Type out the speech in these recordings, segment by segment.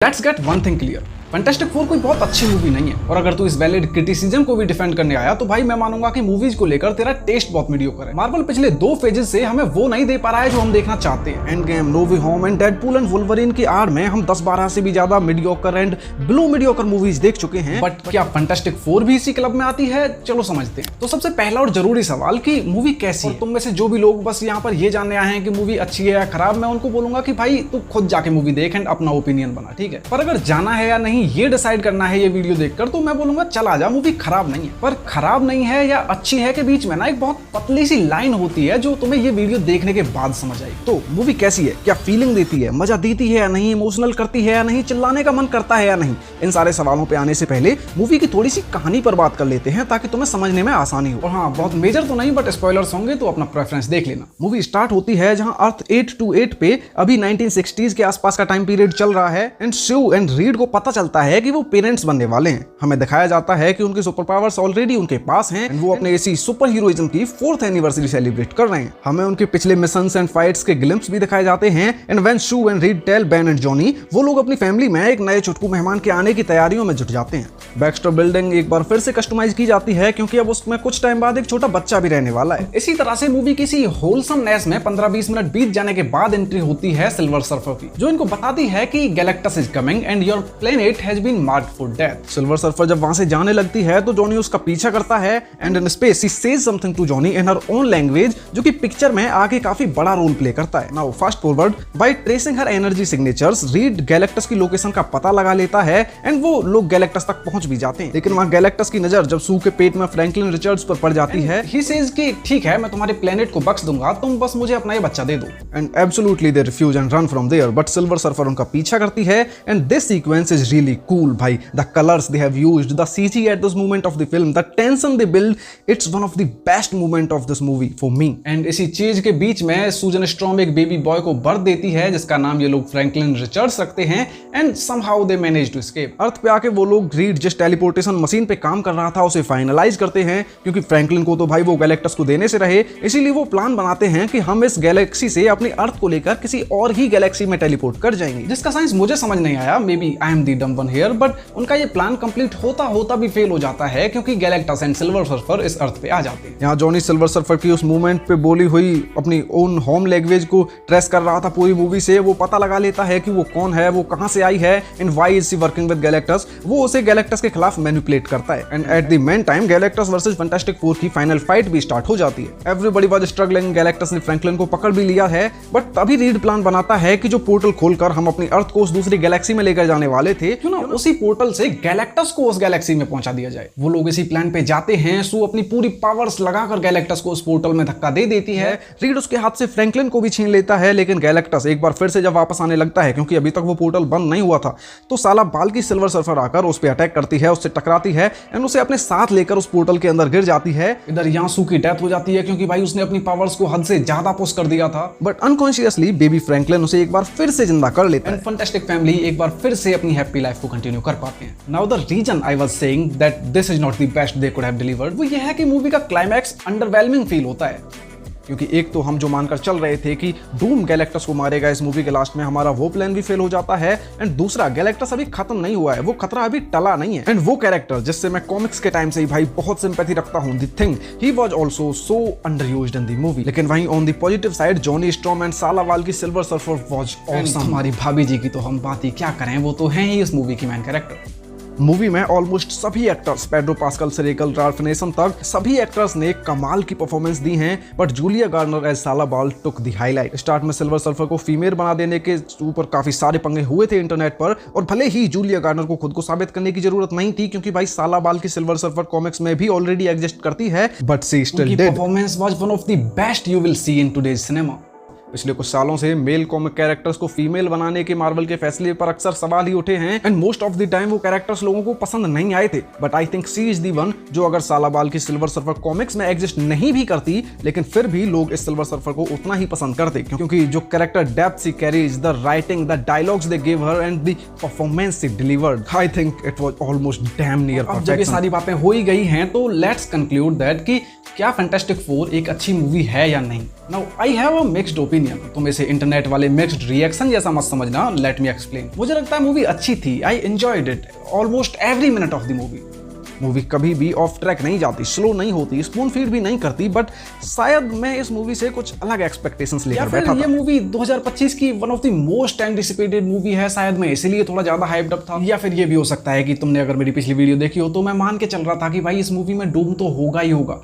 Let's get one thing clear, fantastic four कोई बहुत अच्छी मूवी नहीं है और अगर तू इस वैलिड क्रिटिसिज्म को भी डिफेंड करने आया तो भाई मैं मानूंगा कि मूवीज को लेकर तेरा टेस्ट बहुत मीडियोकर है। मार्वल पिछले 2 फेजेस से हमें वो नहीं दे पा रहा है जो हम देखना चाहते हैं। Endgame, No Way Home and Deadpool and Wolverine की आड़ में हम 10-12 से भी ज्यादा mediocre and below mediocre movies देख चुके हैं, बट क्या फैंटास्टिक फोर भी इसी क्लब में आती है? चलो समझते हैं। तो सबसे पहला और जरूरी सवाल कि मूवी कैसी है। तुम में से जो भी लोग बस यहाँ पर ये जानने आए हैं कि मूवी अच्छी है या खराब, मैं उनको बोलूंगा कि भाई तू खुद जाके मूवी देख एंड अपना ओपिनियन बना, ठीक है। पर अगर जाना है या नहीं ये डिसाइड करना है ये वीडियो देखकर, तो मैं बोलूंगा चला जा, मूवी खराब नहीं है। पर खराब नहीं है या अच्छी है के बीच में ना एक बहुत पतली सी लाइन होती है जो तुम्हें ये वीडियो देखने के बाद समझ आई। तो मूवी कैसी है, क्या फीलिंग देती है, मजा देती है या नहीं, इमोशनल करती है या नहीं, चिल्लाने का मन करता है या नहीं, इन सारे सवालों पे आने से पहले मूवी की थोड़ी सी कहानी पर बात कर लेते हैं ताकि तुम्हें समझने में आसानी हो। और हाँ, बहुत मेजर तो नहीं बट स्पॉयलर्स होंगे तो अपना प्रेफरेंस देख लेना। मूवी स्टार्ट होती है जहां अर्थ 828 पे अभी 1960s के आसपास का टाइम पीरियड चल रहा है एंड शिव एंड रीड को पता चलता है कि वो पेरेंट्स बनने वाले हैं। हमें दिखाया जाता है कि उनके सुपर पावर्स ऑलरेडी उनके पास हैं एंड वो अपने इसी सुपर हीरोइज्म की 4th एनिवर्सरी सेलिब्रेट कर रहे हैं। हमें उनके पिछले मिशंस एंड फाइट्स के ग्लिम्प्स भी दिखाए जाते हैं and when Sue and Reed tell Ben and Johnny, वो लोग अपनी फैमिली में एक नए चुटकू मेहमान के आने की तैयारियों में जुट जाते हैं। बैक्स्टर बिल्डिंग एक बार फिर से कस्टमाइज की जाती है क्योंकि अब उसमें कुछ टाइम बाद एक छोटा बच्चा भी रहने वाला है। इसी तरह से मूवी किसी होलसमनेस में 15-20 मिनट बीत जाने के बाद एंट्री होती है सिल्वर सर्फर की, जो इनको बताती है कि Galactus is coming and your planet has been marked for death. Silver Surfer जब वहां से जाने लगती है तो जॉनी उसका पीछा करता है and in space she says something to Johnny in her own language, जो कि पिक्चर में आगे काफी बड़ा रोल प्ले करता है। Now fast forward, by tracing हर एनर्जी सिग्नेचर्स, रीड गैलेक्टस की लोकेशन का पता लगा लेता है एंड वो लोग गैलेक्टस तक पहुंच भी जाते हैं। लेकिन वहां गैलेक्टस की नजर जब सू के पेट में फ्रैंकलिन रिचर्ड्स पर पड़ जाती है, ही सेज कि ठीक है मैं तुम्हारे प्लेनेट को बख्श दूंगा, तुम बस मुझे अपना ये बच्चा दे दो। And absolutely they refuse and run from there, but silver surfer उनका पीछा करती है and this sequence is really cool भाई। The colours they have used, the CG at this moment of the film, the tension they build, it's one of the best moment of this movie for me. And इसी चीज के बीच में सूजन storm एक baby boy को birth देती है जिसका नाम ये लोग फ्रैंकलिन रिचर्ड्स रखते हैं and somehow they manage to escape. अर्थ पे आके वो लोग रीड जिस टेलीपोर्टेशन मशीन पे काम कर रहा था उसे फाइनलाइज करते हैं क्योंकि फ्रैंकलिन को तो भाई वो गैलेक्टस को देने से रहे, इसीलिए वो प्लान बनाते हैं कि हम इस गैलेक्सी से अपनी अर्थ को लेकर किसी और ही गैलेक्सी में टेलीपोर्ट कर जाएंगे, जिसका साइंस मुझे समझ नहीं आया, maybe I am the dumb one here, but उनका ये प्लान कंप्लीट होता भी फेल हो जाता है क्योंकि गैलेक्टस एंड सिल्वर सर्फर इस अर्थ पे आ जाते हैं। यहाँ जॉनी सिल्वर सर्फर की उस मूवमेंट पे बोली हुई अपनी ओन होम लैंग्वेज को ट्रेस कर रहा था पूरी मूवी से, वो पता लगा लेता है कि वो कौन है, वो कहां से आई है and why is she working with Galactus. वो उसे गैलेक्टस के खिलाफ मैनिपुलेट करता है and at the main time Galactus versus fantastic four की फाइनल फाइट भी स्टार्ट हो जाती है। एवरीबॉडी वाज स्ट्रगलिंग, गैलेक्टस ने फ्रैंकलिन को पकड़ भी लिया है, बट तभी रीड प्लान बनाता है कि जो पोर्टल खोलकर हम अपनी अर्थ को उस दूसरी गैलेक्सी में लेकर जाने वाले थे, क्यों ना उसी पोर्टल से गैलेक्टस को उस गैलेक्सी में पहुंचा दिया जाए। वो लोग इसी प्लान पे जाते हैं, सू अपनी पूरी पावर्स लगाकर गैलेक्टस को उस पोर्टल में धक्का दे देती है, रीड उसके हाथ से फ्रैंकलिन को भी छीन लेता है, लेकिन गैलेक्टस एक बार फिर से जब वापस आने लगता है क्योंकि अभी तक वो पोर्टल बंद नहीं हुआ था, तो साला बाल की सिल्वर सर्फर आकर उस पे अटैक करती है, उससे टकराती है एंड उसे अपने साथ लेकर उस पोर्टल के अंदर गिर जाती है। इधर यहाँ सू की डेथ हो जाती है क्योंकि भाई उसने अपनी पावर्स को हद से ज्यादा पुश कर दिया था, बट अनकॉन्शियसली बेबी फ्रैंकलिन उसे एक बार फिर से जिंदा कर लेता है। फैंटास्टिक फैमिली एक बार फिर से अपनी हैप्पी लाइफ को कंटिन्यू कर पाते हैं। Now the reason I was saying that this is not the best they could have delivered, वो ये है कि मूवी का क्लाइमैक्स अंडरवेलमिंग फील होता है। क्योंकि एक तो हम जो मानकर चल रहे थे कि डूम गैलेक्टस को मारेगा इस मूवी के लास्ट में, हमारा वो प्लान भी फेल हो जाता है एंड दूसरा गैलेक्टस अभी खत्म नहीं हुआ है, वो खतरा अभी टला नहीं है एंड वो कैरेक्टर जिससे मैं कॉमिक्स के टाइम से ही भाई बहुत सिंपैथी रखता हूं, the thing he was also so underused in the movie. लेकिन वहीं on the positive side Johnny Storm and Shalla Bal की सिल्वर सर्फर वाज ऑसम। हमारी भाभी जी की तो हम बात ही क्या करें, वो तो हैं ही इस मूवी की मेन कैरेक्टर। मूवी में ऑलमोस्ट सभी एक्टर्स, पेड्रो पास्कल से लेकर राल्फ नेसन तक सभी एक्टर्स ने कमाल की परफॉर्मेंस दी हैं, बट जूलिया गार्नर एज साला बाल टुक द हाईलाइट। स्टार्ट में सिल्वर सर्फर को फीमेल बना देने के ऊपर काफी सारे पंगे हुए थे इंटरनेट पर, और भले ही जूलिया गार्नर को खुद को साबित करने की जरूरत नहीं थी क्योंकि भाई साला बाल की सिल्वर सर्फर कॉमिक्स में भी ऑलरेडी एग्जिस्ट करती है, but she still did. Performance was one of the best you will see in today's cinema. पिछले कुछ सालों से मेल कॉमिक कैरेक्टर्स को फीमेल बनाने के मार्वल के फैसले पर अक्सर सवाल ही उठे हैं and most of the time वो कैरेक्टर्स लोगों को पसंद नहीं आए थे, but I think she is the one जो अगर साला बाल की सिल्वर सर्फर कॉमिक्स में एग्जिस्ट नहीं भी करती, लेकिन फिर भी लोग इस सिल्वर सर्फर को उतना ही पसंद करते क्योंकि जो character depth she carries, the writing, the dialogues they give her and the performance she delivered, I think it was almost damn near perfection. अब जब ये सारी बातें हो ही गई हैं तो लेट्स कंक्लूड दैट कि क्या फैंटास्टिक फोर एक अच्छी मूवी है या नहीं। Now I have a mixed opinion. तुम इसे इंटरनेट वाले मिक्स्ड रिएक्शन जैसा मत समझना, लेट मी एक्सप्लेन। मुझे लगता है मूवी अच्छी थी, I enjoyed it almost every minute of the movie. Movie कभी भी ऑफ ट्रैक नहीं जाती, स्लो नहीं होती, स्पून फीड भी नहीं करती, बट शायद मैं इस मूवी से कुछ अलग एक्सपेक्टेशंस लेकर बैठा था। ये मूवी 2025 की one of the most anticipated movie है, शायद मैं इसीलिए थोड़ा ज्यादा हाइप्ड अप था। या फिर ये भी हो सकता है कि तुमने अगर मेरी पिछली वीडियो देखी हो तो मैं मान के चल रहा था कि भाई इस मूवी में डूम तो होगा ही होगा,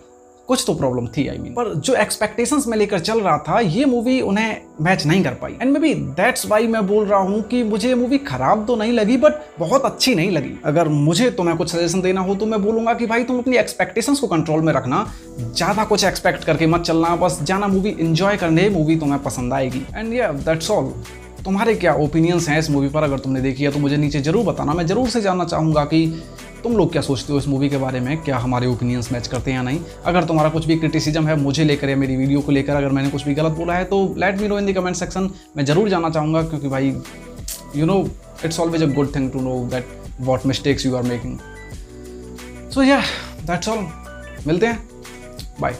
कुछ तो प्रॉब्लम थी आई मीन। पर जो एक्सपेक्टेशंस में लेकर चल रहा था ये मूवी उन्हें मैच नहीं कर पाई, and maybe that's why मैं बोल रहा हूँ कि मुझे ये मूवी खराब तो नहीं लगी बट बहुत अच्छी नहीं लगी। अगर मुझे तुम्हें कुछ सजेशन देना हो तो मैं बोलूंगा कि भाई तुम अपनी एक्सपेक्टेशंस को कंट्रोल में रखना, ज्यादा कुछ एक्सपेक्ट करके मत चलना, बस जाना मूवी एंजॉय करने, मूवी तुम्हें पसंद आएगी। एंड या दैट्स ऑल। तुम्हारे क्या ओपिनियंस हैं इस मूवी पर? अगर तुमने देखी है तो मुझे नीचे जरूर बताना, मैं जरूर से जानना चाहूंगा कि तुम लोग क्या सोचते हो इस मूवी के बारे में, क्या हमारे ओपिनियंस मैच करते हैं या नहीं। अगर तुम्हारा कुछ भी क्रिटिसिज्म है मुझे लेकर या मेरी वीडियो को लेकर, अगर मैंने कुछ भी गलत बोला है तो let me know in the comment section, मैं जरूर जानना चाहूँगा, क्योंकि भाई you know it's always a good thing to know that what mistakes you are making. So yeah that's all, मिलते हैं, बाय।